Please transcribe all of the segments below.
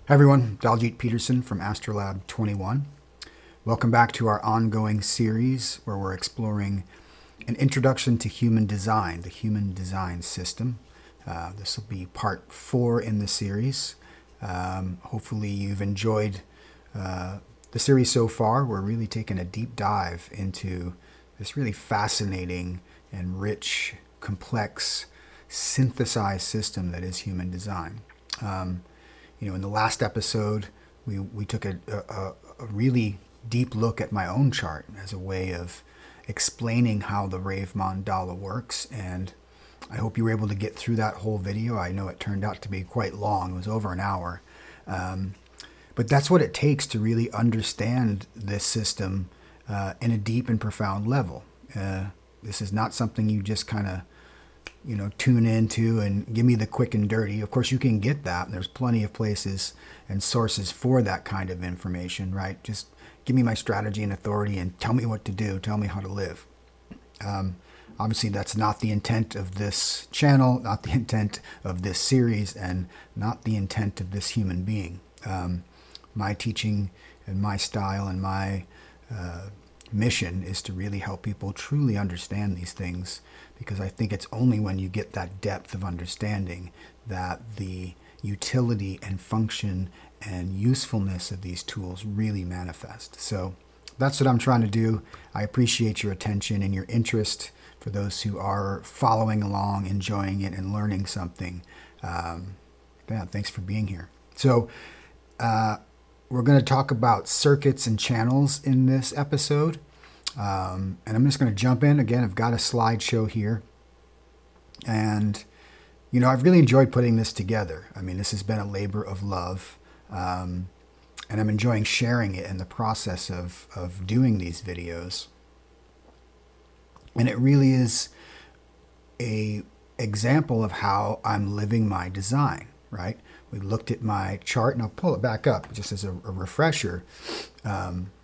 Hi everyone, Daljit Peterson from Astrolab 21. Welcome back to our ongoing series where we're exploring an introduction to human design, the human design system. This will be part 4 in the series. Hopefully you've enjoyed the series so far. We're really taking a deep dive into this really fascinating and rich, complex, synthesized system that is human design. In the last episode, we took a really deep look at my own chart as a way of explaining how the Rave Mandala works, and I hope you were able to get through that whole video. I know it turned out to be quite long. It was over an hour. But that's what it takes to really understand this system in a deep and profound level. This is not something you just kind of tune into and give me the quick and dirty. Of course, you can get that. There's plenty of places and sources for that kind of information, right? Just give me my strategy and authority and tell me what to do. Tell me how to live. Obviously, that's not the intent of this channel, not the intent of this series, and not the intent of this human being. My teaching and my style and my mission is to really help people truly understand these things, because I think it's only when you get that depth of understanding that the utility and function and usefulness of these tools really manifest. So that's what I'm trying to do. I appreciate your attention and your interest. For those who are following along, enjoying it, and learning something, thanks for being here. So we're going to talk about circuits and channels in this episode. And I'm just going to jump in. Again, I've got a slideshow here. And, I've really enjoyed putting this together. I mean, this has been a labor of love. And I'm enjoying sharing it in the process of doing these videos. And it really is an example of how I'm living my design, right? We looked at my chart, and I'll pull it back up just as a refresher.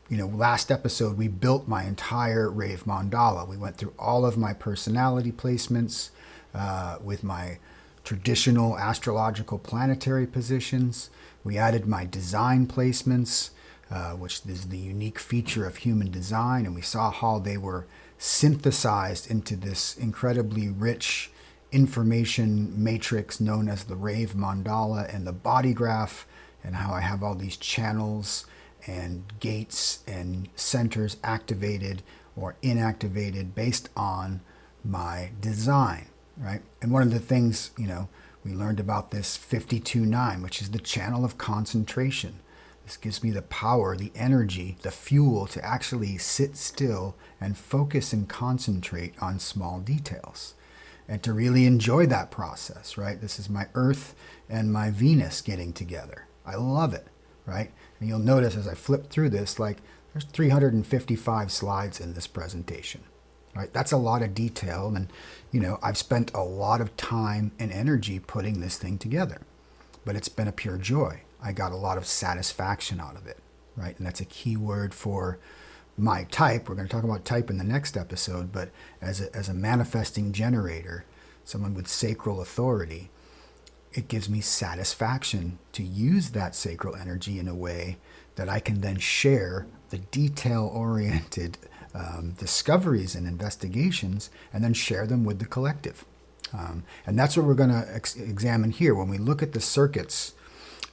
Last episode, we built my entire Rave Mandala. We went through all of my personality placements with my traditional astrological planetary positions. We added my design placements, which is the unique feature of human design, and we saw how they were synthesized into this incredibly rich information matrix known as the Rave Mandala and the BodyGraph, and how I have all these channels and gates and centers activated or inactivated based on my design, right? And one of the things, we learned about this 52-9, which is the channel of concentration. This gives me the power, the energy, the fuel to actually sit still and focus and concentrate on small details and to really enjoy that process, right? This is my Earth and my Venus getting together. I love it, right? And you'll notice as I flip through this, there's 355 slides in this presentation, right? That's a lot of detail. And, I've spent a lot of time and energy putting this thing together, but it's been a pure joy. I got a lot of satisfaction out of it, right? And that's a key word for my type. We're going to talk about type in the next episode, but as a manifesting generator, someone with sacral authority, it gives me satisfaction to use that sacral energy in a way that I can then share the detail-oriented discoveries and investigations, and then share them with the collective. And that's what we're going to examine here. When we look at the circuits,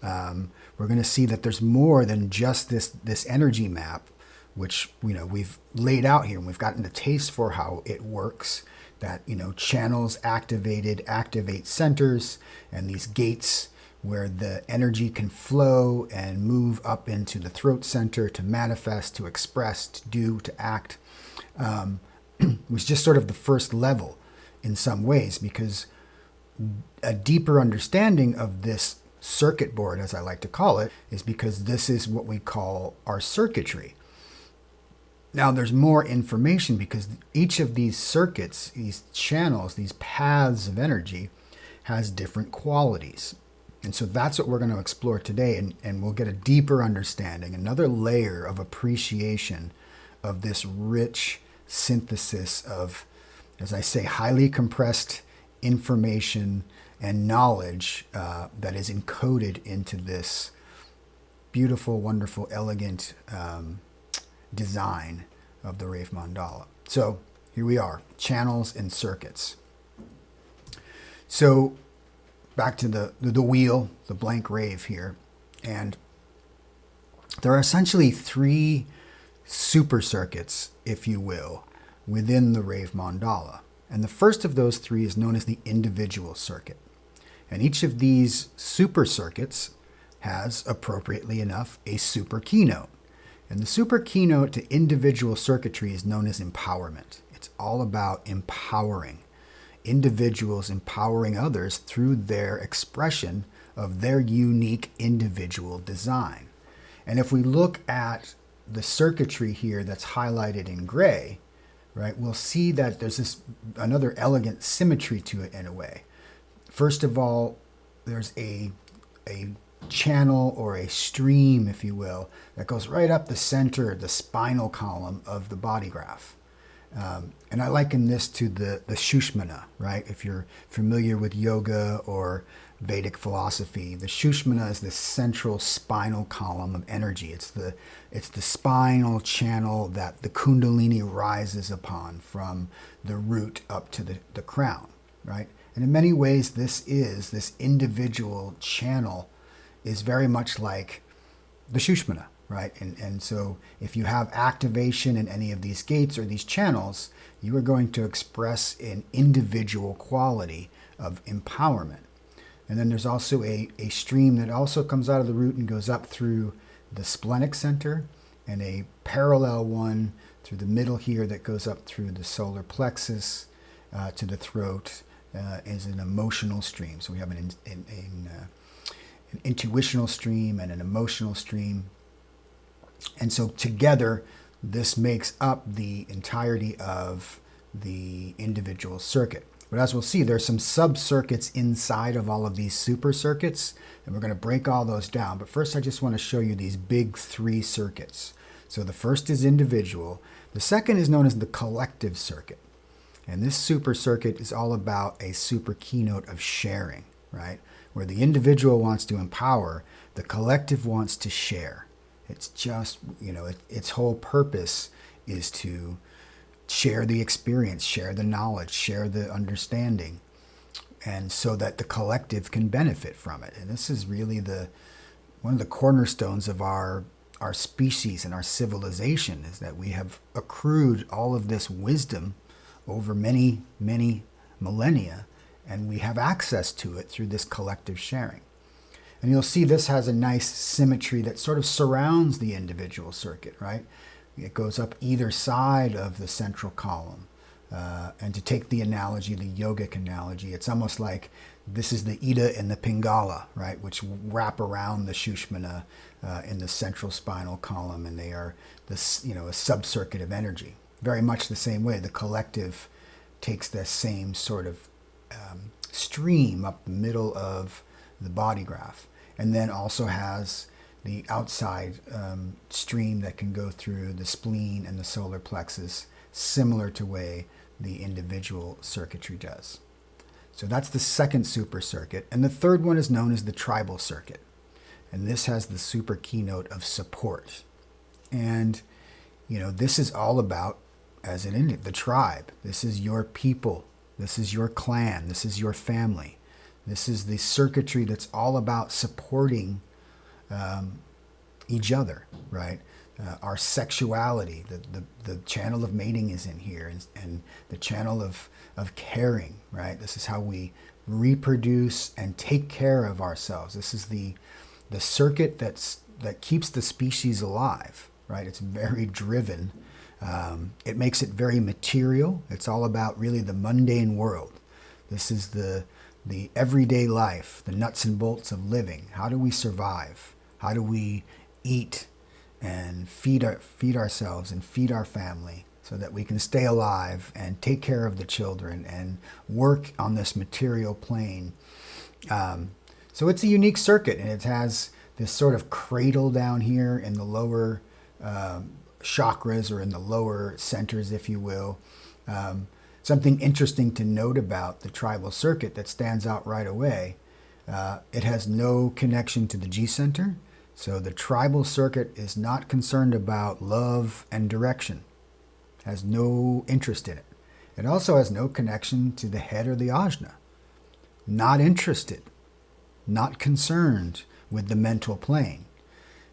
we're going to see that there's more than just this energy map, which we've laid out here, and we've gotten a taste for how it works. That channels activate centers, and these gates where the energy can flow and move up into the throat center to manifest, to express, to do, to act, was just sort of the first level in some ways, because a deeper understanding of this circuit board, as I like to call it, is because this is what we call our circuitry. Now, there's more information because each of these circuits, these channels, these paths of energy has different qualities. And so that's what we're going to explore today, and we'll get a deeper understanding, another layer of appreciation of this rich synthesis of, as I say, highly compressed information and knowledge that is encoded into this beautiful, wonderful, elegant design of the Rave Mandala. So here we are, channels and circuits. So back to the wheel, the blank rave here. And there are essentially three super circuits, if you will, within the Rave Mandala. And the first of those three is known as the individual circuit. And each of these super circuits has, appropriately enough, a super keynote. And the super keynote to individual circuitry is known as empowerment. It's all about empowering individuals, empowering others through their expression of their unique individual design. And if we look at the circuitry here that's highlighted in gray, right, we'll see that there's another elegant symmetry to it in a way. First of all, there's a channel or a stream, if you will, that goes right up the center, the spinal column of the body graph. And I liken this to the Shushmana, right? If you're familiar with yoga or Vedic philosophy, the Shushmana is the central spinal column of energy. It's the spinal channel that the Kundalini rises upon from the root up to the crown, right? And in many ways, this individual channel is very much like the Shushmana, right? And so if you have activation in any of these gates or these channels, you are going to express an individual quality of empowerment. And then there's also a stream that also comes out of the root and goes up through the splenic center, and a parallel one through the middle here that goes up through the solar plexus to the throat is an emotional stream. So we have an intuitional stream and an emotional stream. And so together, this makes up the entirety of the individual circuit. But as we'll see, there's some sub-circuits inside of all of these super circuits, and we're going to break all those down. But first, I just want to show you these big three circuits. So the first is individual. The second is known as the collective circuit. And this super circuit is all about a super keynote of sharing, right? Where the individual wants to empower, the collective wants to share. It's just, its whole purpose is to share the experience, share the knowledge, share the understanding, and so that the collective can benefit from it. And this is really one of the cornerstones of our species and our civilization, is that we have accrued all of this wisdom over many, many millennia, and we have access to it through this collective sharing. And you'll see this has a nice symmetry that sort of surrounds the individual circuit, right? It goes up either side of the central column. And to take the analogy, the yogic analogy, it's almost like this is the Ida and the Pingala, right? Which wrap around the Shushmana in the central spinal column, and they are this, a subcircuit of energy. Very much the same way, the collective takes the same sort of stream up the middle of the body graph, and then also has the outside stream that can go through the spleen and the solar plexus, similar to way the individual circuitry does. So that's the second super circuit. And the third one is known as the tribal circuit. And this has the super keynote of support. And, this is all about, as an Indian, the tribe. This is your people. This is your clan. This is your family. This is the circuitry that's all about supporting each other, right? Our sexuality, the channel of mating is in here, and the channel of caring, right? This is how we reproduce and take care of ourselves. This is the circuit that keeps the species alive, right? It's very driven. It makes it very material. It's all about really the mundane world. This is the everyday life, the nuts and bolts of living. How do we survive? How do we eat and feed ourselves and feed our family so that we can stay alive and take care of the children and work on this material plane? So it's a unique circuit, and it has this sort of cradle down here in the lower chakras, or in the lower centers, if you will. Something interesting to note about the tribal circuit that stands out right away, it has no connection to the G center, So the tribal circuit is not concerned about love and direction, has no interest in it. It also has no connection to the head or the ajna. Not interested, not concerned with the mental plane.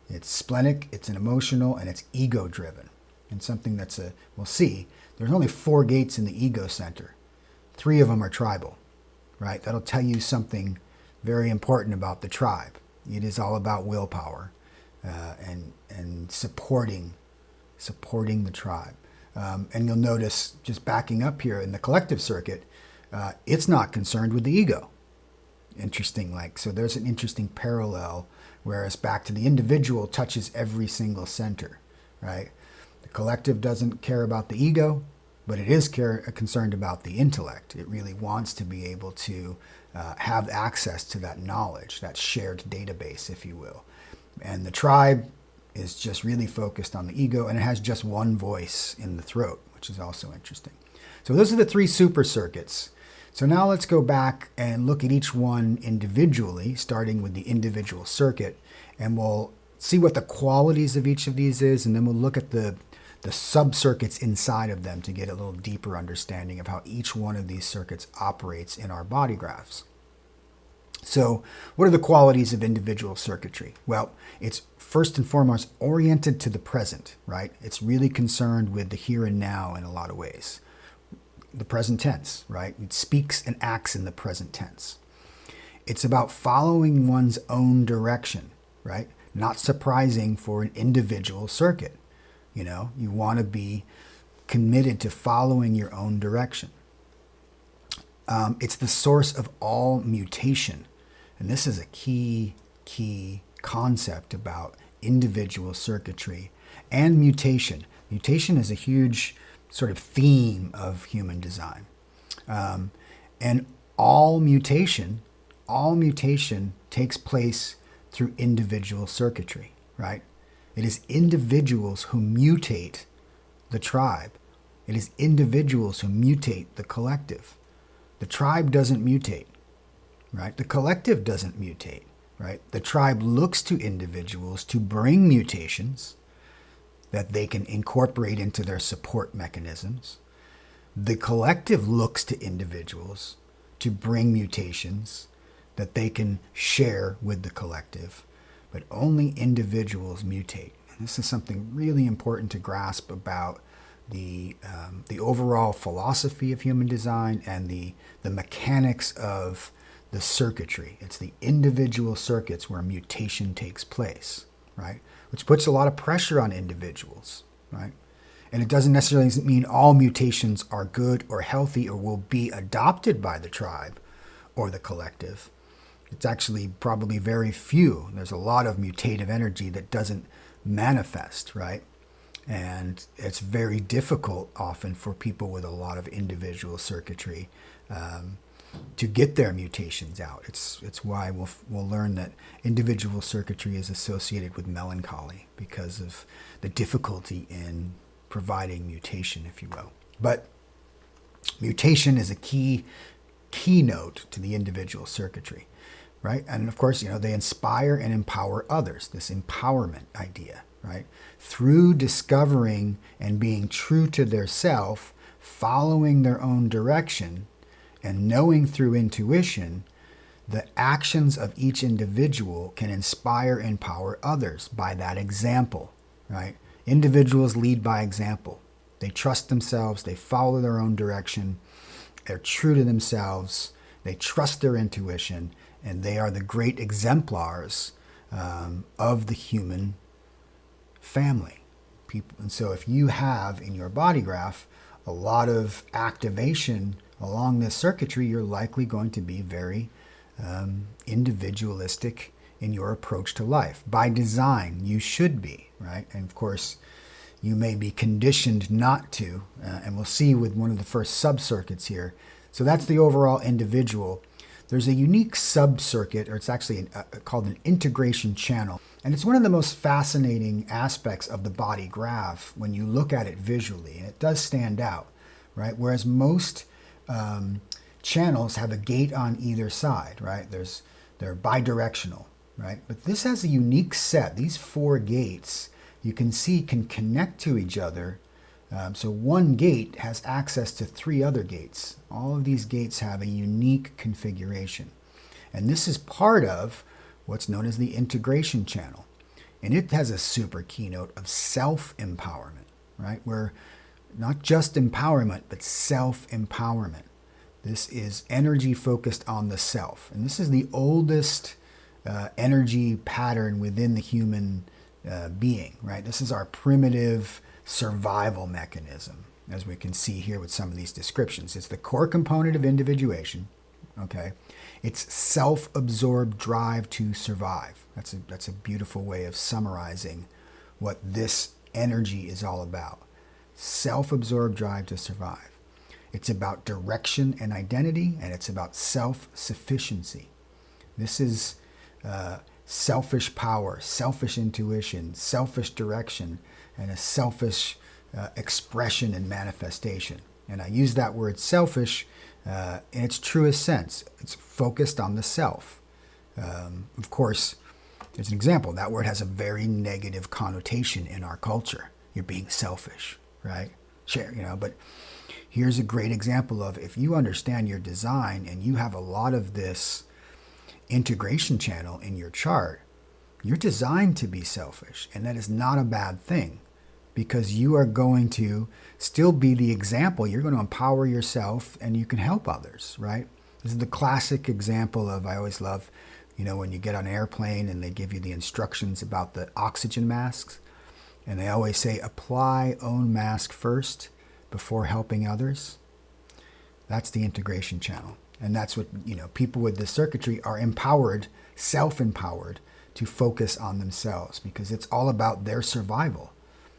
It's splenic, it's an emotional, and it's ego-driven. And something we'll see, there's only 4 gates in the ego center. 3 of them are tribal, right? That'll tell you something very important about the tribe. It is all about willpower and supporting the tribe. And you'll notice, just backing up here in the collective circuit, it's not concerned with the ego. Interesting, so there's an interesting parallel, whereas back to the individual touches every single center, right? The collective doesn't care about the ego, but it is concerned about the intellect. It really wants to be able to have access to that knowledge, that shared database, if you will. And the tribe is just really focused on the ego, and it has just one voice in the throat, which is also interesting. So those are the 3 super circuits. So now let's go back and look at each one individually, starting with the individual circuit, and we'll see what the qualities of each of these is, and then we'll look at the sub-circuits inside of them to get a little deeper understanding of how each one of these circuits operates in our body graphs. So what are the qualities of individual circuitry? Well, it's first and foremost oriented to the present, right? It's really concerned with the here and now in a lot of ways. The present tense, right? It speaks and acts in the present tense. It's about following one's own direction, right? Not surprising for an individual circuit. You want to be committed to following your own direction. It's the source of all mutation. And this is a key concept about individual circuitry and mutation. Mutation is a huge sort of theme of human design. And all mutation takes place through individual circuitry, right? It is individuals who mutate the tribe. It is individuals who mutate the collective. The tribe doesn't mutate, right? The collective doesn't mutate, right? The tribe looks to individuals to bring mutations that they can incorporate into their support mechanisms. The collective looks to individuals to bring mutations that they can share with the collective, but only individuals mutate. And this is something really important to grasp about the overall philosophy of human design and the mechanics of the circuitry. It's the individual circuits where mutation takes place, right? Which puts a lot of pressure on individuals, right? And it doesn't necessarily mean all mutations are good or healthy or will be adopted by the tribe or the collective. It's actually probably very few. There's a lot of mutative energy that doesn't manifest, right? And it's very difficult often for people with a lot of individual circuitry to get their mutations out. It's why we'll learn that individual circuitry is associated with melancholy because of the difficulty in providing mutation, if you will. But mutation is a keynote to the individual circuitry, right? And of course, they inspire and empower others, this empowerment idea, right? Through discovering and being true to their self, following their own direction, and knowing through intuition, the actions of each individual can inspire and empower others by that example, right? Individuals lead by example. They trust themselves, they follow their own direction, they're true to themselves, they trust their intuition, and they are the great exemplars of the human family. And so if you have in your body graph a lot of activation along this circuitry, you're likely going to be very individualistic in your approach to life. By design, you should be, right? And of course, you may be conditioned not to, and we'll see with one of the first sub-circuits here. So that's the overall individual. There's a unique sub-circuit, or it's actually called an integration channel. And it's one of the most fascinating aspects of the body graph when you look at it visually. And it does stand out, right? Whereas most channels have a gate on either side, right? They're bidirectional. right? But this has a unique set. These 4 gates, you can see, can connect to each other. So one gate has access to 3 other gates. All of these gates have a unique configuration. And this is part of what's known as the integration channel. And it has a super keynote of self-empowerment, right? Where not just empowerment, but self-empowerment. This is energy focused on the self. And this is the oldest energy pattern within the human being, right? This is our primitive survival mechanism, as we can see here with some of these descriptions. It's the core component of individuation, okay? It's self-absorbed drive to survive. That's a beautiful way of summarizing what this energy is all about. Self-absorbed drive to survive. It's about direction and identity, and it's about self-sufficiency. This is selfish power, selfish intuition, selfish direction, and a selfish expression and manifestation. And I use that word selfish in its truest sense. It's focused on the self. Of course, there's an example. That word has a very negative connotation in our culture. You're being selfish, right? Share, but here's a great example of, if you understand your design and you have a lot of this integration channel in your chart, you're designed to be selfish. And that is not a bad thing, because you are going to still be the example. You're going to empower yourself and you can help others, right? This is the classic example of, I always love, when you get on an airplane and they give you the instructions about the oxygen masks, and they always say, apply own mask first before helping others. That's the integration channel. And that's what, people with this circuitry are empowered, self-empowered, to focus on themselves, because it's all about their survival.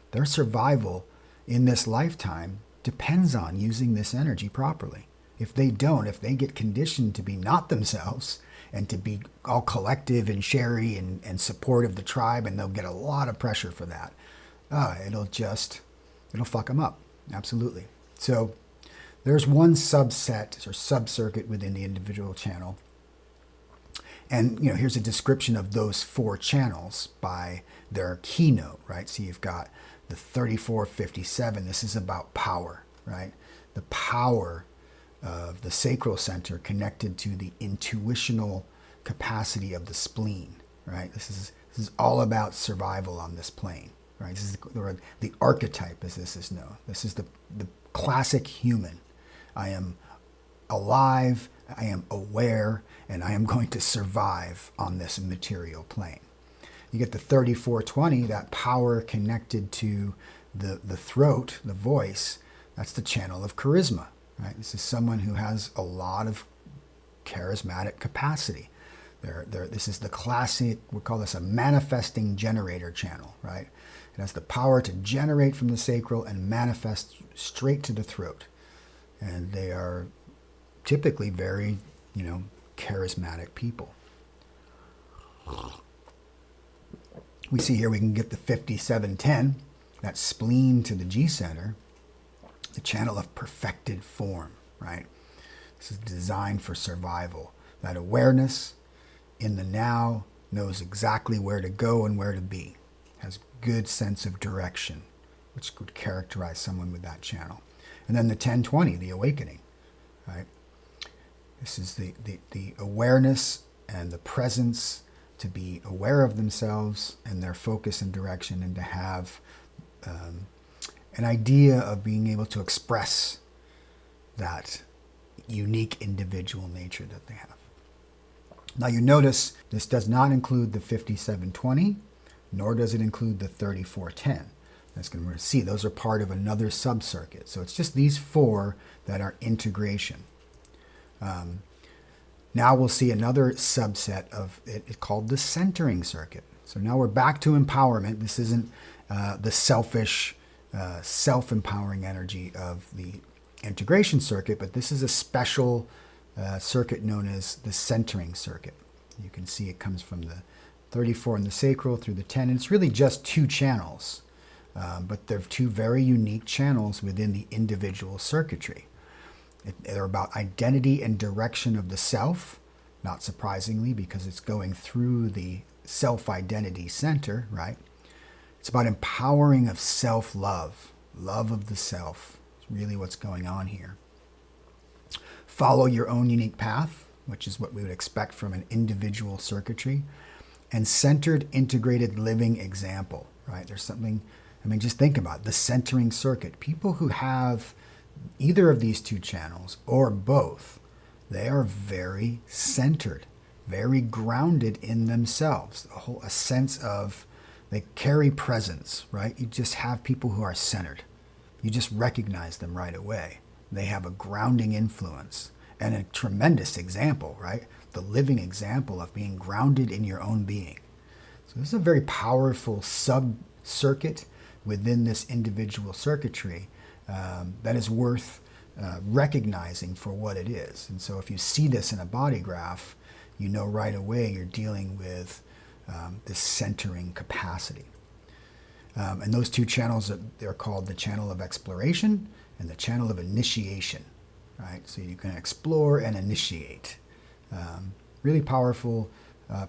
Their survival in this lifetime depends on using this energy properly. If they don't, if they get conditioned to be not themselves and to be all collective and sharey and support of the tribe, and they'll get a lot of pressure for that, it'll fuck them up. Absolutely. So there's one subset or subcircuit within the individual channel. And here's a description of those 4 channels by their keynote, right? So you've got the 3457. This is about power, right? The power of the sacral center connected to the intuitional capacity of the spleen, right? This is all about survival on this plane, right? This is the archetype, as this is known. This is the classic human. I am alive, I am aware, and I am going to survive on this material plane. You get the 3420, that power connected to the throat, the voice. That's the channel of charisma, right? This is someone who has a lot of charismatic capacity. This is the classic, we call this a manifesting generator channel, right? It has the power to generate from the sacral and manifest straight to the throat. And they are typically very, charismatic people. We see here we can get the 5710, that spleen to the G center, the channel of perfected form, right? This is designed for survival. That awareness in the now, knows exactly where to go and where to be, has good sense of direction, which could characterize someone with that channel. And then the 1020, the awakening, right? This is the awareness and the presence, to be aware of themselves and their focus and direction, and to have an idea of being able to express that unique individual nature that they have. Now you notice this does not include the 5720, nor does it include the 3410. That's going to see those are part of another subcircuit. So it's just these 4 that are integration. Now we'll see another subset of it called the centering circuit. So now we're back to empowerment. This isn't the selfish, self-empowering energy of the integration circuit, but this is a special circuit known as the centering circuit. You can see it comes from the 34 in the sacral through the 10. And it's really just 2 channels, but they're 2 very unique channels within the individual circuitry. They're about identity and direction of the self, not surprisingly, because it's going through the self-identity center, right? It's about empowering of self-love, love of the self. It's really what's going on here. Follow your own unique path, which is what we would expect from an individual circuitry, and centered integrated living example, right? There's something, I mean, just think about it, the centering circuit. People who have either of these two channels or both, they are very centered, very grounded in themselves. A sense of, they carry presence, right? You just have people who are centered. You just recognize them right away. They have a grounding influence and a tremendous example, right? The living example of being grounded in your own being. So this is a very powerful sub-circuit within this individual circuitry that is worth recognizing for what it is. And so if you see this in a body graph, you know right away you're dealing with this centering capacity. And those two channels, they're called the channel of exploration and the channel of initiation, right? So you can explore and initiate. Really powerful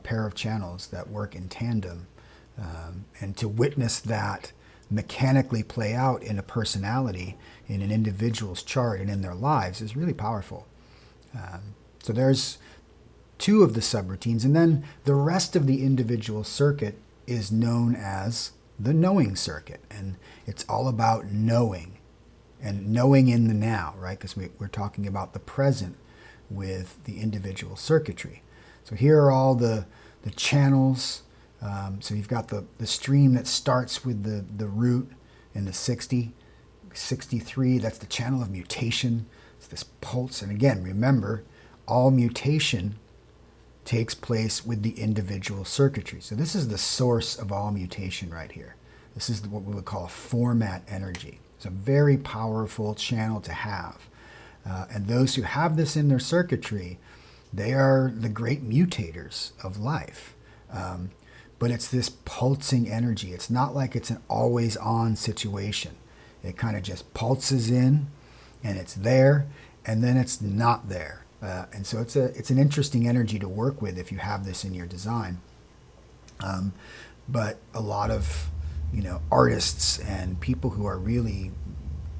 pair of channels that work in tandem. And to witness that mechanically play out in a personality, in an individual's chart and in their lives is really powerful. So there's two of the subroutines, and then the rest of the individual circuit is known as the knowing circuit, and it's all about knowing and knowing in the now, right? Because we're talking about the present with the individual circuitry. So here are all the channels. So you've got the stream that starts with the root in the 60, 63, that's the channel of mutation. It's this pulse. And again, remember, all mutation takes place with the individual circuitry. So this is the source of all mutation right here. This is what we would call a format energy. It's a very powerful channel to have. And those who have this in their circuitry, they are the great mutators of life. But it's this pulsing energy. It's not like it's an always-on situation. It kind of just pulses in, and it's there, and then it's not there. And so it's an interesting energy to work with if you have this in your design. But a lot of artists and people who are really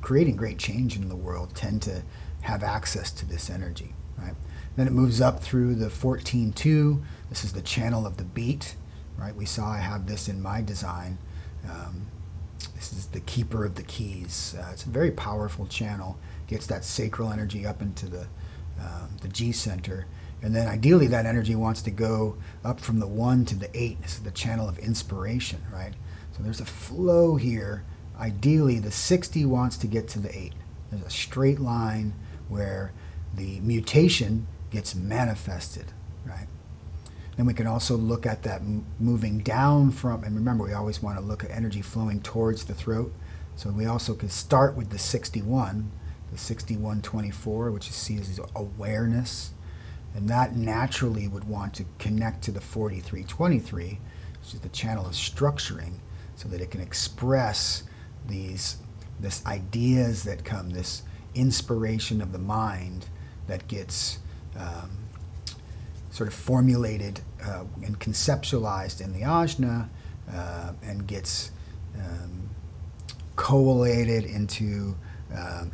creating great change in the world tend to have access to this energy, right? Then it moves up through the 14-2. This is the channel of the beat, right? We saw I have this in my design. This is the keeper of the keys. It's a very powerful channel. Gets that sacral energy up into the G center. And then ideally that energy wants to go up from the 1 to the 8. This is the channel of inspiration, right? So there's a flow here. Ideally the 60 wants to get to the 8. There's a straight line where the mutation gets manifested, right? Then we can also look at that moving down from, and remember we always want to look at energy flowing towards the throat. So we also could start with the 61, the 6124, which you see as awareness. And that naturally would want to connect to the 4323, which is the channel of structuring, so that it can express this ideas that come, this inspiration of the mind that gets sort of formulated and conceptualized in the ajna and gets collated into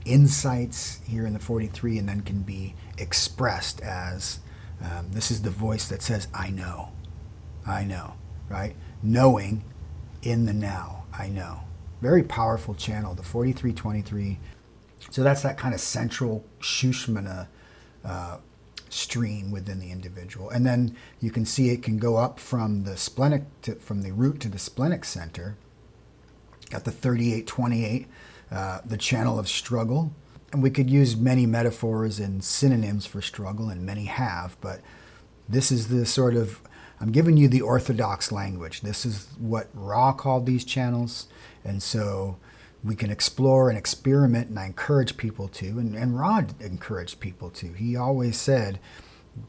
insights here in the 43, and then can be expressed as this is the voice that says, I know, right? Knowing in the now, I know. Very powerful channel, the 4323. So that's that kind of central Shushmana stream within the individual. And then you can see it can go up from the splenic from the root to the splenic center. Got the 3828, the channel of struggle. And we could use many metaphors and synonyms for struggle, and many have, but this is the sort of, I'm giving you the orthodox language. This is what Ra called these channels, and so we can explore and experiment, and I encourage people to, and Ra encouraged people to. He always said,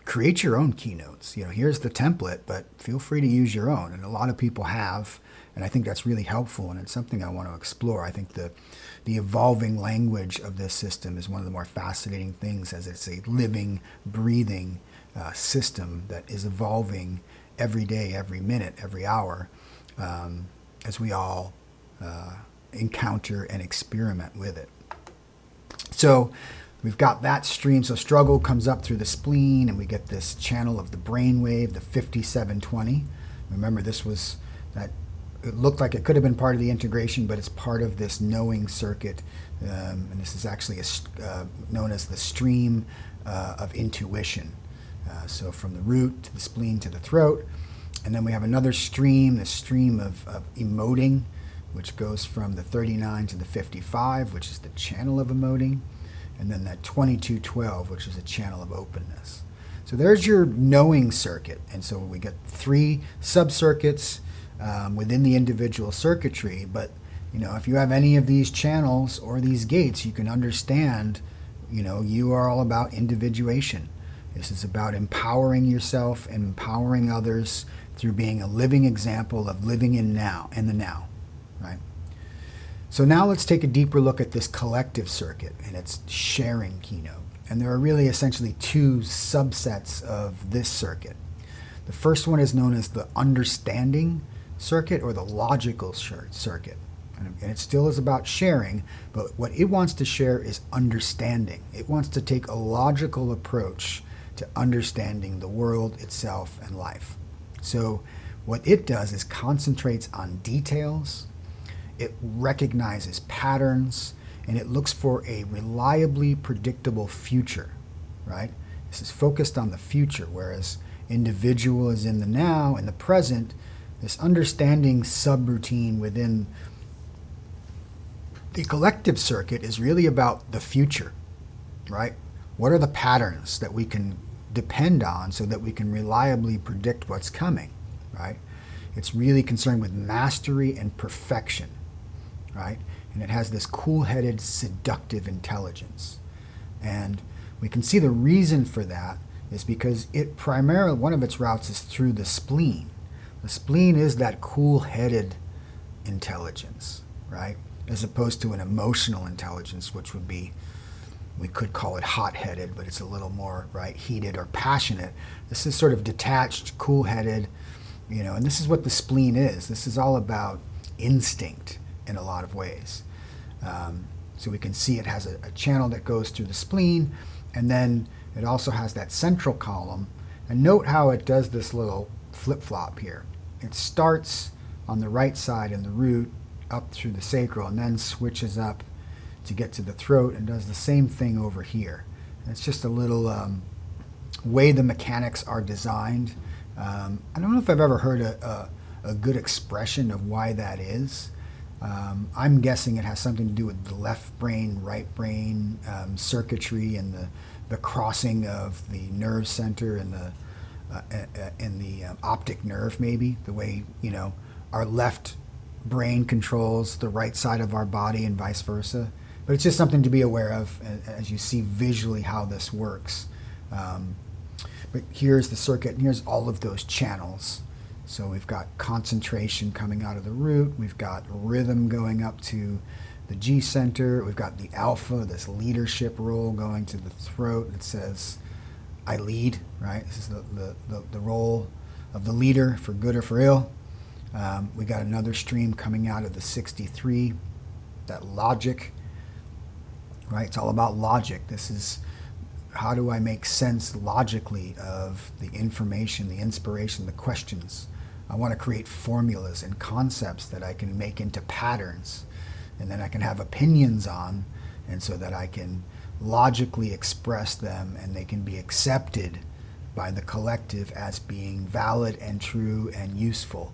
create your own keynotes. Here's the template, but feel free to use your own, and a lot of people have, and I think that's really helpful, and it's something I want to explore. I think the evolving language of this system is one of the more fascinating things, as it's a living, breathing system that is evolving every day, every minute, every hour, as we all encounter and experiment with it. So we've got that stream. So struggle comes up through the spleen, and we get this channel of the brain wave, the 5720. Remember, this was that. It looked like it could have been part of the integration, but it's part of this knowing circuit, and this is actually known as the stream of intuition. So from the root to the spleen to the throat, and then we have another stream, the stream of emoting, which goes from the 39 to the 55, which is the channel of emoting, and then that 2212, which is a channel of openness. So there's your knowing circuit, and so we get 3 subcircuits within the individual circuitry. But if you have any of these channels or these gates, you can understand, you are all about individuation. This is about empowering yourself and empowering others through being a living example of living in the now, right? So now let's take a deeper look at this collective circuit and its sharing keynote. And there are really essentially 2 subsets of this circuit. The first one is known as the understanding circuit, or the logical circuit. And it still is about sharing, but what it wants to share is understanding. It wants to take a logical approach to understanding the world itself and life. So what it does is concentrates on details, it recognizes patterns, and it looks for a reliably predictable future, right? This is focused on the future, whereas individual is in the now, in the present. This understanding subroutine within the collective circuit is really about the future, right? What are the patterns that we can depend on so that we can reliably predict what's coming, right? It's really concerned with mastery and perfection, right? And it has this cool-headed, seductive intelligence. And we can see the reason for that is because it primarily, one of its routes is through the spleen. The spleen is that cool-headed intelligence, right? As opposed to an emotional intelligence, which would be, we could call it hot-headed, but it's a little more, right, heated or passionate. This is sort of detached, cool-headed, and this is what the spleen is. This is all about instinct in a lot of ways. So we can see it has a channel that goes through the spleen, and then it also has that central column. And note how it does this little flip-flop here. It starts on the right side in the root up through the sacral, and then switches up to get to the throat and does the same thing over here. And it's just a little way the mechanics are designed. I don't know if I've ever heard a good expression of why that is. I'm guessing it has something to do with the left brain, right brain circuitry, and the crossing of the nerve center and the optic nerve, maybe the way our left brain controls the right side of our body and vice versa. But it's just something to be aware of as you see visually how this works. But here's the circuit, and here's all of those channels. So we've got concentration coming out of the root, we've got rhythm going up to the G center, we've got the alpha, this leadership role going to the throat. It says, I lead, right? This is the role of the leader, for good or for ill. We got another stream coming out of the 63, that logic, right? It's all about logic. This is, how do I make sense logically of the information, the inspiration, the questions? I want to create formulas and concepts that I can make into patterns, and then I can have opinions on, and so that I can logically express them and they can be accepted by the collective as being valid and true and useful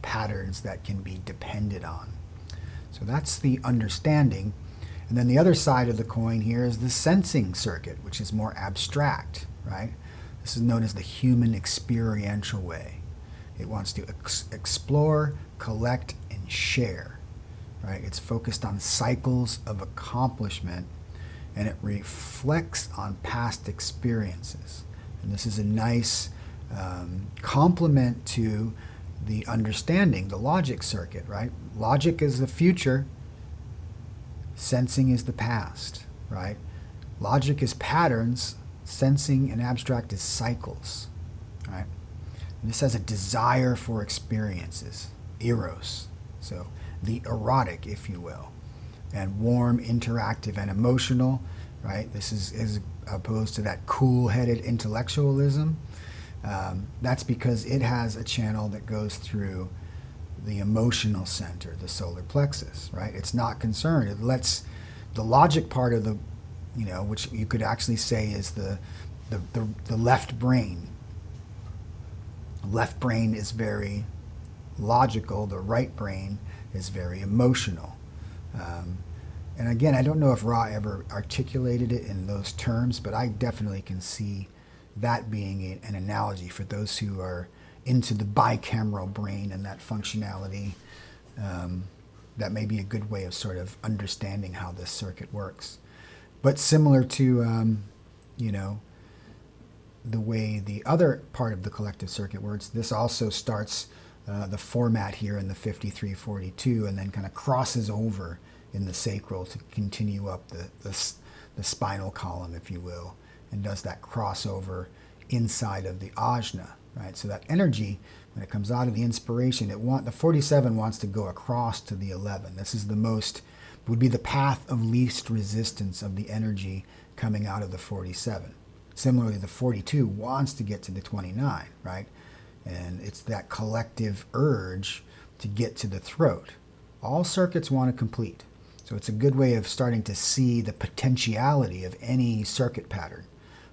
patterns that can be depended on. So that's the understanding. And then the other side of the coin here is the sensing circuit, which is more abstract, right? This is known as the human experiential way. It wants to explore, collect, and share, right? It's focused on cycles of accomplishment, and it reflects on past experiences. And this is a nice complement to the understanding, the logic circuit, right? Logic is the future, sensing is the past, right? Logic is patterns, sensing and abstract is cycles, right? And this has a desire for experiences, eros. So the erotic, if you will, and warm, interactive, and emotional, right? This is as opposed to that cool-headed intellectualism. That's because it has a channel that goes through the emotional center, the solar plexus, right? It's not concerned. It lets the logic part of the, which you could actually say is the left brain. Left brain is very logical. The right brain is very emotional. And again, I don't know if Ra ever articulated it in those terms, but I definitely can see that being an analogy for those who are into the bicameral brain and that functionality. That may be a good way of sort of understanding how this circuit works. But similar to, the way the other part of the collective circuit works, this also starts the format here in the 5342 and then kind of crosses over in the sacral to continue up the spinal column, if you will, and does that crossover inside of the ajna, right? So that energy, when it comes out of the inspiration, the 47 wants to go across to the 11. This is would be the path of least resistance of the energy coming out of the 47. Similarly, the 42 wants to get to the 29, right? And it's that collective urge to get to the throat. All circuits want to complete. So it's a good way of starting to see the potentiality of any circuit pattern,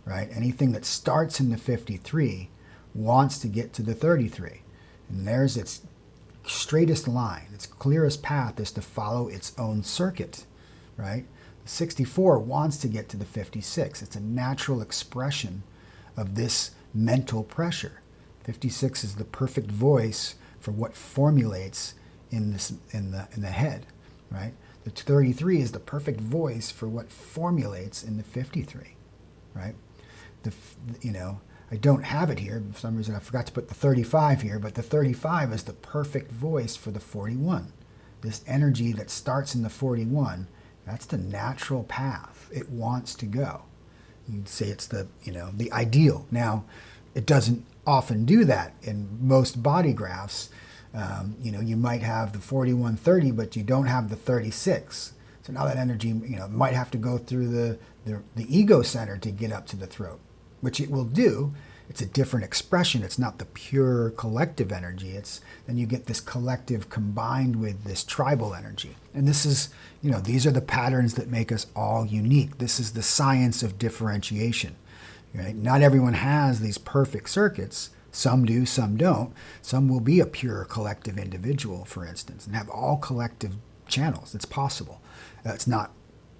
right? Anything that starts in the 53 wants to get to the 33. And there's its straightest line, its clearest path is to follow its own circuit, right? The 64 wants to get to the 56. It's a natural expression of this mental pressure. 56 is the perfect voice for what formulates in the head, right? The 33 is the perfect voice for what formulates in the 53, right? I don't have it here. For some reason, I forgot to put the 35 here, but the 35 is the perfect voice for the 41. This energy that starts in the 41, that's the natural path it wants to go. You'd say it's the ideal. Now, it doesn't often do that in most body graphs. You might have the 4130, but you don't have the 36. So now that energy, might have to go through the ego center to get up to the throat, which it will do. It's a different expression. It's not the pure collective energy. Then you get this collective combined with this tribal energy. And this is, these are the patterns that make us all unique. This is the science of differentiation. Right? Not everyone has these perfect circuits. Some do, some don't. Some will be a pure collective individual, for instance, and have all collective channels. It's possible. It's not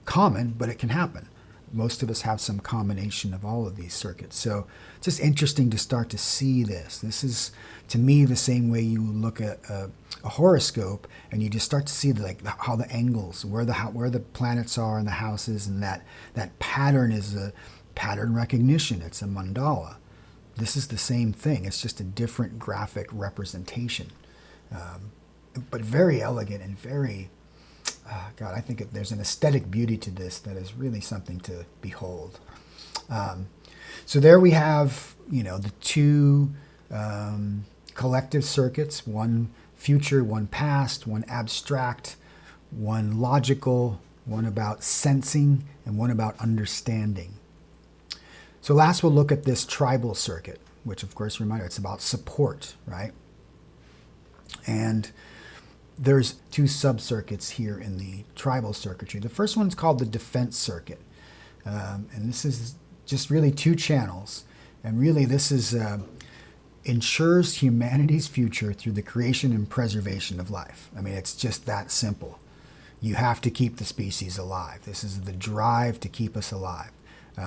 common, but it can happen. Most of us have some combination of all of these circuits. So it's just interesting to start to see this. This is, to me, the same way you look at a horoscope and you just start to see how the angles, where the planets are in the houses, and that pattern is a pattern recognition. It's a mandala. This is the same thing. It's just a different graphic representation, but very elegant and very, I think there's an aesthetic beauty to this that is really something to behold. So there we have, the two collective circuits, one future, one past, one abstract, one logical, one about sensing, and one about understanding. So last we'll look at this tribal circuit, which of course, reminder, it's about support, right? And there's two subcircuits here in the tribal circuitry. The first one's called the defense circuit. And this is just really two channels. And really this is ensures humanity's future through the creation and preservation of life. I mean, it's just that simple. You have to keep the species alive. This is the drive to keep us alive.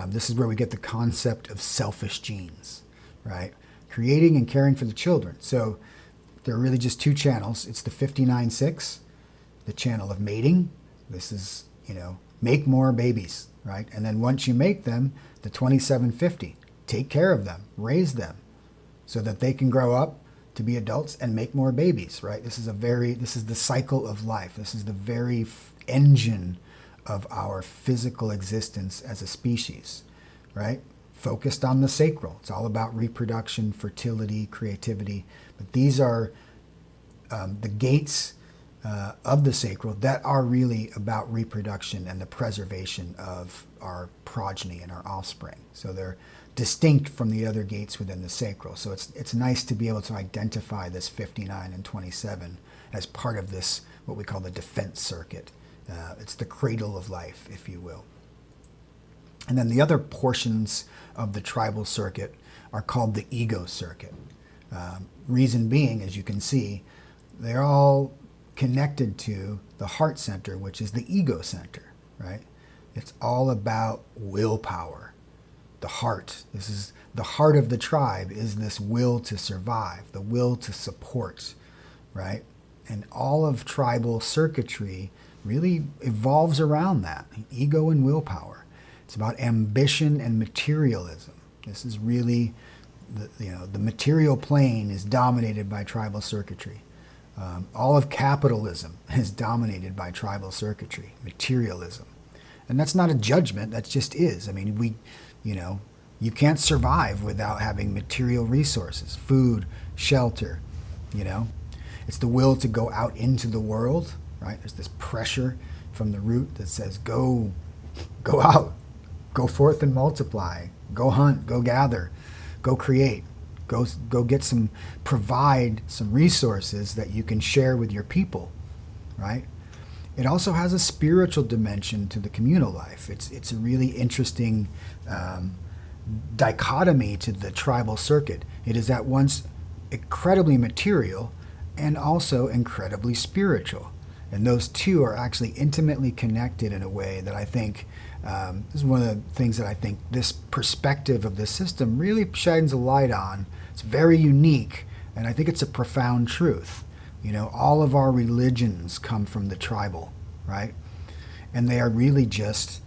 This is where we get the concept of selfish genes, right? Creating and caring for the children. So there are really just two channels. It's the 59.6, the channel of mating. This is, make more babies, right? And then once you make them, the 27.50, take care of them, raise them so that they can grow up to be adults and make more babies, right? This is the cycle of life. This is the very engine of our physical existence as a species, right? focused on the sacral. It's all about reproduction, fertility, creativity. But these are the gates of the sacral that are really about reproduction and the preservation of our progeny and our offspring. So they're distinct from the other gates within the sacral. So it's nice to be able to identify this 59 and 27 as part of this, what we call the defense circuit. It's the cradle of life, if you will. And then the other portions of the tribal circuit are called the ego circuit. Reason being, as you can see, they're all connected to the heart center, which is the ego center, right? It's all about willpower. The heart. This is the heart of the tribe, is this will to survive, the will to support, right? And all of tribal circuitry really evolves around that, ego and willpower. It's about ambition and materialism. This is really, the material plane is dominated by tribal circuitry. All of capitalism is dominated by tribal circuitry, materialism. And that's not a judgment, that just is. I mean, you can't survive without having material resources, food, shelter, It's the will to go out into the world, right? There's this pressure from the root that says, go out, go forth and multiply, go hunt, go gather, go create, go provide some resources that you can share with your people, right? It also has a spiritual dimension to the communal life. It's a really interesting dichotomy to the tribal circuit. It is at once incredibly material and also incredibly spiritual. And those two are actually intimately connected in a way that I think, this is one of the things that I think this perspective of the system really shines a light on. It's very unique, and I think it's a profound truth. All of our religions come from the tribal, right? And they are really just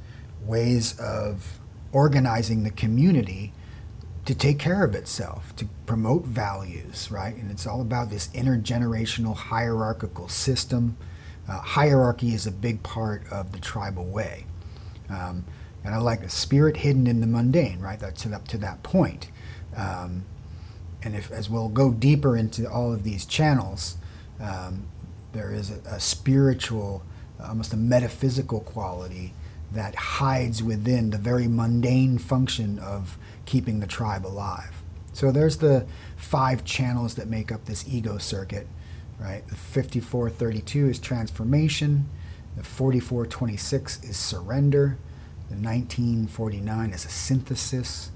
ways of organizing the community to take care of itself, to promote values, right? And it's all about this intergenerational hierarchical system. Hierarchy is a big part of the tribal way. And I like the spirit hidden in the mundane, right? That's up to that point. And as we'll go deeper into all of these channels, there is a spiritual, almost a metaphysical quality that hides within the very mundane function of keeping the tribe alive. So there's the 5 channels that make up this ego circuit, right? The 5432 is transformation, the 4426 is surrender, the 1949 is a synthesis,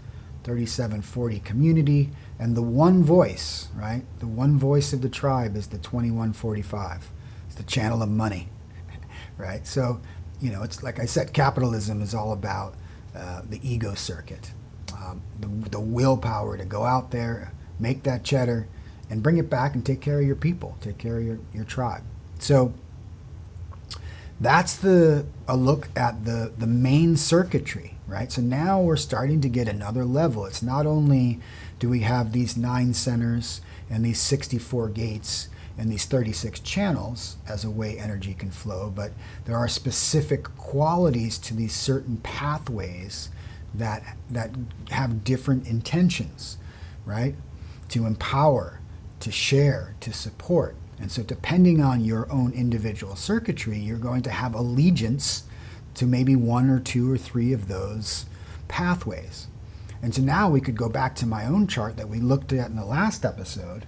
3740 community, and the one voice, right? The one voice of the tribe is the 2145. It's the channel of money, right? So, it's like I said, capitalism is all about the ego circuit, the willpower to go out there, make that cheddar, and bring it back and take care of your people, take care of your tribe. So that's a look at the main circuitry, right? So now we're starting to get another level. It's not only do we have these 9 centers and these 64 gates and these 36 channels as a way energy can flow, but there are specific qualities to these certain pathways that have different intentions, right? To empower, to share, to support. And so depending on your own individual circuitry, you're going to have allegiance to maybe 1 or 2 or 3 of those pathways. And so now we could go back to my own chart that we looked at in the last episode,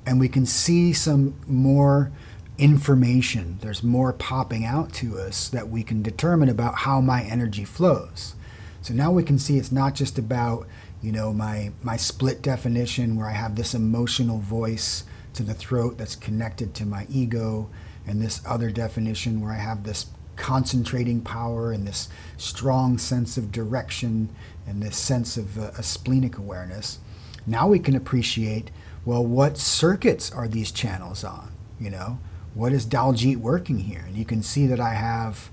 and we can see some more information. There's more popping out to us that we can determine about how my energy flows. So now we can see it's not just about, my split definition where I have this emotional voice to the throat that's connected to my ego, and this other definition where I have this concentrating power and this strong sense of direction and this sense of a splenic awareness. Now we can appreciate, well, what circuits are these channels on? What is Daljit working here? And you can see that I have,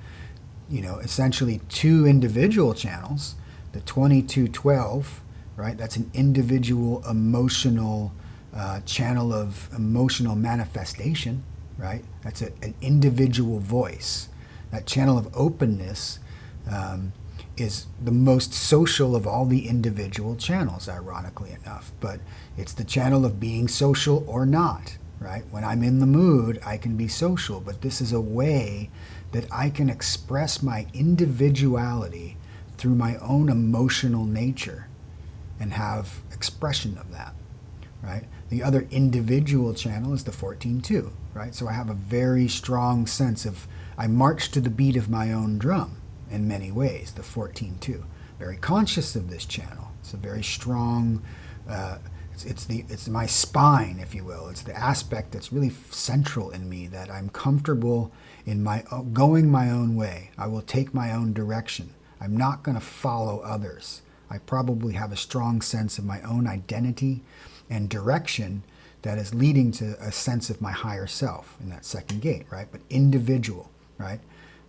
essentially 2 individual channels, the 2212, right? That's an individual emotional channel of emotional manifestation, right? That's an individual voice. That channel of openness is the most social of all the individual channels, ironically enough. But it's the channel of being social or not, right? When I'm in the mood, I can be social, but this is a way that I can express my individuality through my own emotional nature and have expression of that, right? The other individual channel is the 14-2, right? So I have a very strong sense of, I march to the beat of my own drum in many ways, the 14-2. Very conscious of this channel. It's a very strong, it's my spine, if you will. It's the aspect that's really central in me, that I'm comfortable in going my own way. I will take my own direction. I'm not going to follow others. I probably have a strong sense of my own identity and direction that is leading to a sense of my higher self in that second gate, right? But individual, right?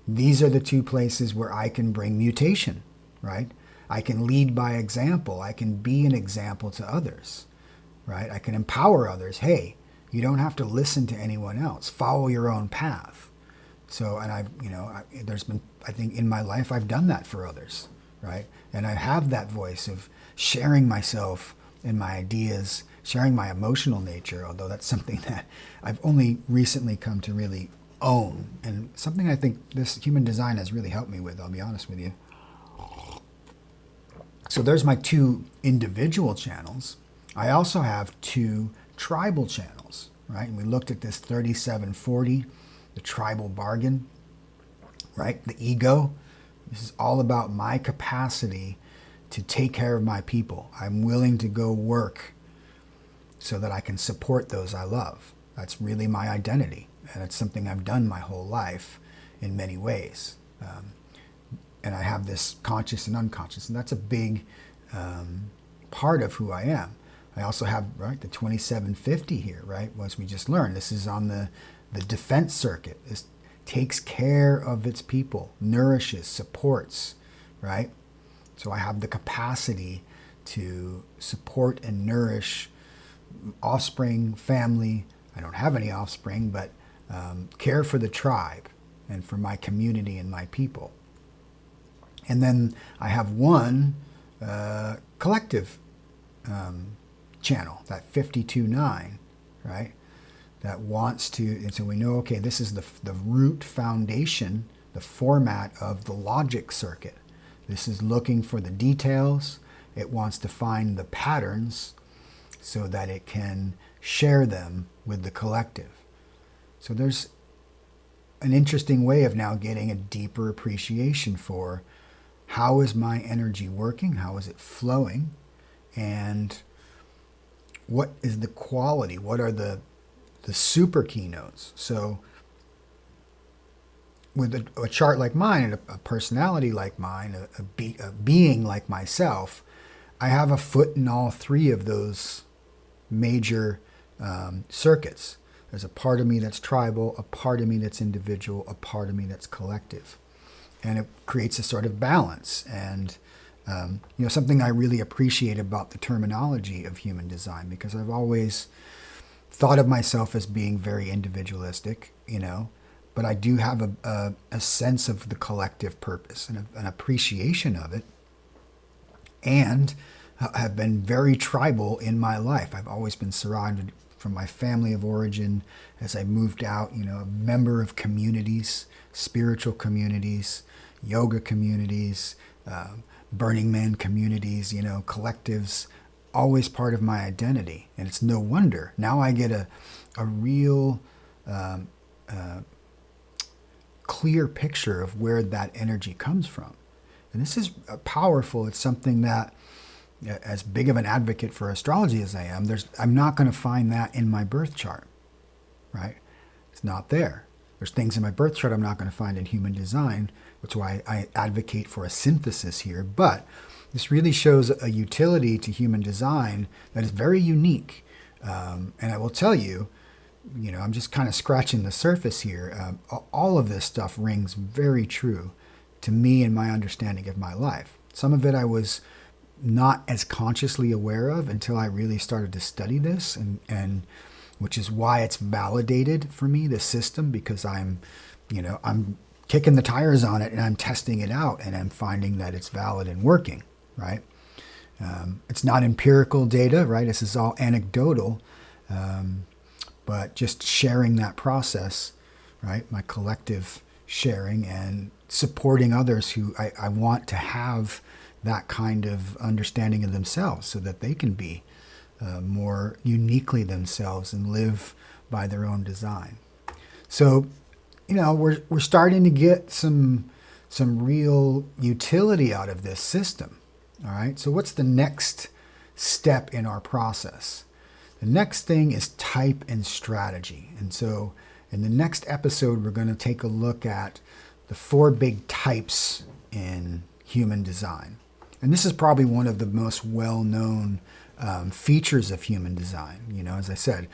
These are the two places where I can bring mutation, right? I can lead by example. I can be an example to others, right? I can empower others. Hey, you don't have to listen to anyone else. Follow your own path. So, and there's been, I think in my life, I've done that for others, right? And I have that voice of sharing myself and my ideas, sharing my emotional nature, although that's something that I've only recently come to really own, and something I think this human design has really helped me with, I'll be honest with you. So there's my two individual channels. I also have two tribal channels, right? And we looked at this 3740, the tribal bargain, right? The ego. This is all about my capacity to take care of my people. I'm willing to go work so that I can support those I love. That's really my identity. And it's something I've done my whole life in many ways. And I have this conscious and unconscious, and that's a big part of who I am. I also have, right, the 2750 here, right, as we just learned. This is on the defense circuit. This takes care of its people, nourishes, supports, right? So I have the capacity to support and nourish offspring, family. I don't have any offspring, but care for the tribe and for my community and my people. And then I have one collective channel, that 52-9, right? That wants to, and so we know, okay, this is the root foundation, the format of the logic circuit. This is looking for the details. It wants to find the patterns so that it can share them with the collective. So there's an interesting way of now getting a deeper appreciation for how is my energy working, how is it flowing, and what is the quality, what are the super keynotes. So with a chart like mine and a personality like mine, a being like myself, I have a foot in all three of those major circuits. There's a part of me that's tribal, a part of me that's individual, a part of me that's collective. And it creates a sort of balance. And something I really appreciate about the terminology of human design, because I've always thought of myself as being very individualistic, but I do have a sense of the collective purpose and an appreciation of it, and have been very tribal in my life. I've always been surrounded from my family of origin as I moved out, a member of communities, spiritual communities, yoga communities, Burning Man communities, collectives, always part of my identity. And it's no wonder. Now I get a real clear picture of where that energy comes from. And this is powerful. It's something that, as big of an advocate for astrology as I am, I'm not going to find that in my birth chart, right? It's not there. There's things in my birth chart I'm not going to find in human design, which is why I advocate for a synthesis here. But this really shows a utility to human design that is very unique. And I will tell you, I'm just kind of scratching the surface here. All of this stuff rings very true to me and my understanding of my life. Some of it I was not as consciously aware of until I really started to study this, and which is why it's validated for me, the system, because I'm kicking the tires on it and I'm testing it out and I'm finding that it's valid and working, right? It's not empirical data, right? This is all anecdotal, but just sharing that process, right? My collective sharing and supporting others who I want to have that kind of understanding of themselves so that they can be more uniquely themselves and live by their own design. So, we're starting to get some real utility out of this system. All right. So what's the next step in our process? The next thing is type and strategy. And so in the next episode, we're going to take a look at the 4 big types in human design. And this is probably one of the most well-known features of human design. As I said,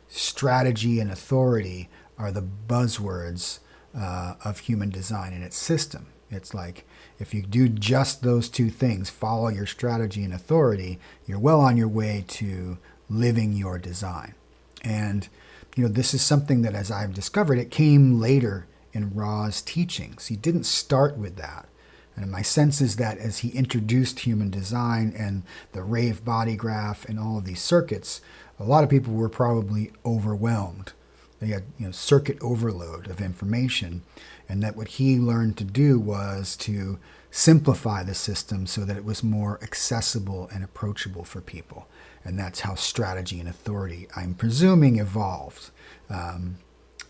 strategy and authority are the buzzwords of human design and its system. It's like, if you do just those 2 things, follow your strategy and authority, you're well on your way to living your design. And, this is something that, as I've discovered, it came later in Ra's teachings. He didn't start with that. And my sense is that as he introduced human design and the Rave BodyGraph and all of these circuits, a lot of people were probably overwhelmed. They had circuit overload of information, and that what he learned to do was to simplify the system so that it was more accessible and approachable for people. And that's how strategy and authority, I'm presuming, evolved.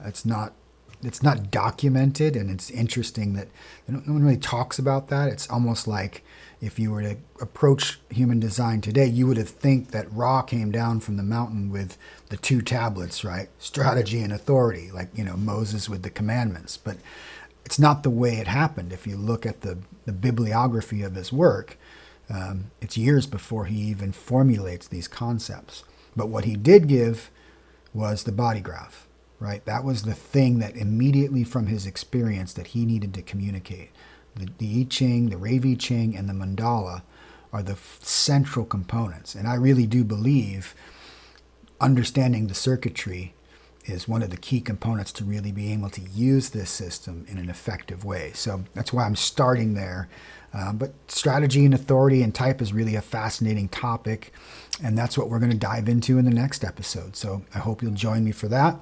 It's not documented, and it's interesting that no one really talks about that. It's almost like if you were to approach human design today, you would have think that Ra came down from the mountain with the 2 tablets, right? Strategy and authority, like, Moses with the commandments. But it's not the way it happened. If you look at the bibliography of his work, it's years before he even formulates these concepts. But what he did give was the body graph, right? That was the thing that immediately from his experience that he needed to communicate. The I Ching, the Rave I Ching, and the mandala are the central components. And I really do believe understanding the circuitry is one of the key components to really being able to use this system in an effective way. So that's why I'm starting there. But strategy and authority and type is really a fascinating topic, and that's what we're going to dive into in the next episode. So I hope you'll join me for that.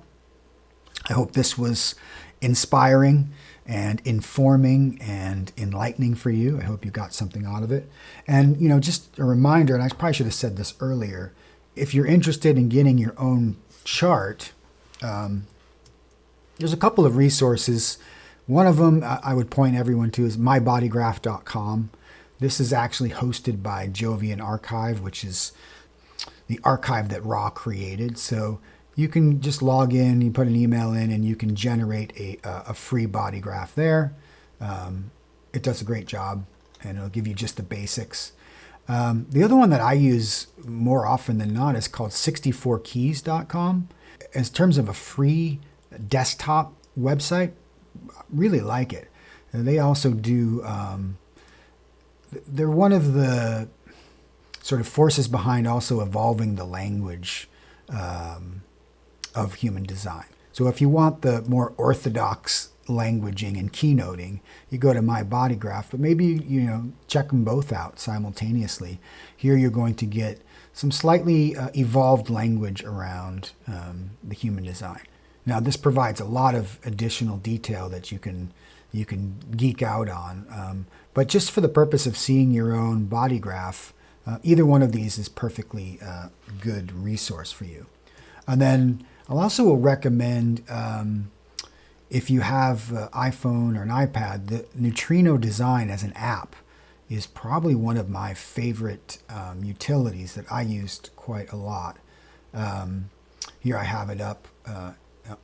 I hope this was inspiring and informing and enlightening for you. I hope you got something out of it. And, just a reminder, and I probably should have said this earlier, if you're interested in getting your own chart, there's a couple of resources. One of them I would point everyone to is mybodygraph.com. This is actually hosted by Jovian Archive, which is the archive that Ra created. So you can just log in, you put an email in, and you can generate a free body graph there. It does a great job, and it'll give you just the basics. The other one that I use more often than not is called 64keys.com. In terms of a free desktop website, really like it. And they also do, they're one of the sort of forces behind also evolving the language of human design. So if you want the more orthodox languaging and keynoting, you go to My Body Graph, but maybe, check them both out simultaneously. Here you're going to get some slightly evolved language around the human design. Now, this provides a lot of additional detail that you can geek out on. But just for the purpose of seeing your own body graph, either one of these is perfectly good resource for you. And then I'll also recommend, if you have an iPhone or an iPad, the Neutrino Design as an app is probably one of my favorite utilities that I used quite a lot. Here I have it up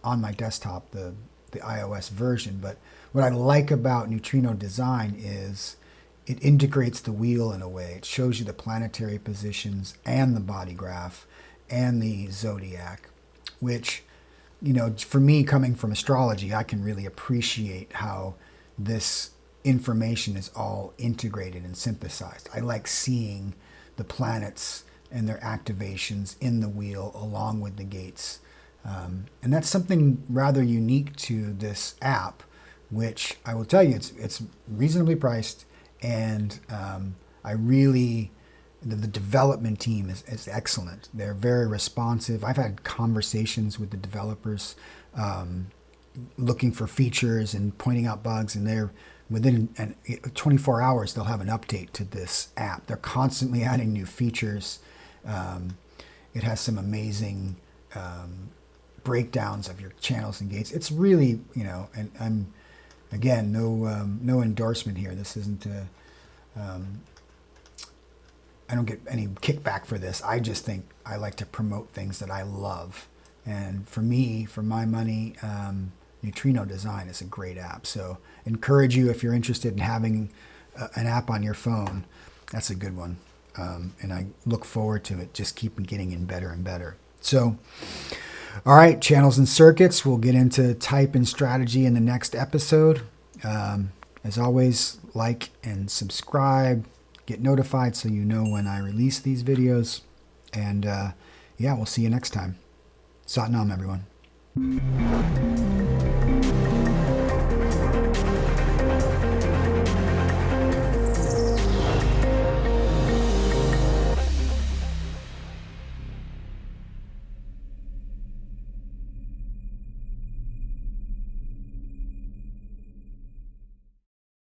on my desktop, the iOS version. But what I like about Neutrino Design is it integrates the wheel in a way. It shows you the planetary positions and the body graph and the zodiac, which, for me, coming from astrology, I can really appreciate how this information is all integrated and synthesized. I like seeing the planets and their activations in the wheel along with the gates. And that's something rather unique to this app, which I will tell you, it's reasonably priced, and I really, the development team is excellent. They're very responsive. I've had conversations with the developers looking for features and pointing out bugs, and they're within 24 hours they'll have an update to this app. They're constantly adding new features. It has some amazing breakdowns of your channels and gates. It's really, and I'm, again, no endorsement here. This isn't I don't get any kickback for this. I just think I like to promote things that I love. And for me, for my money, Neutrino Design is a great app. So encourage you, if you're interested in having an app on your phone, that's a good one. And I look forward to it just keep getting in better and better. So, all right, channels and circuits. We'll get into type and strategy in the next episode. As always, like and subscribe. Get notified so you know when I release these videos. And yeah, we'll see you next time. Sat Nam, everyone.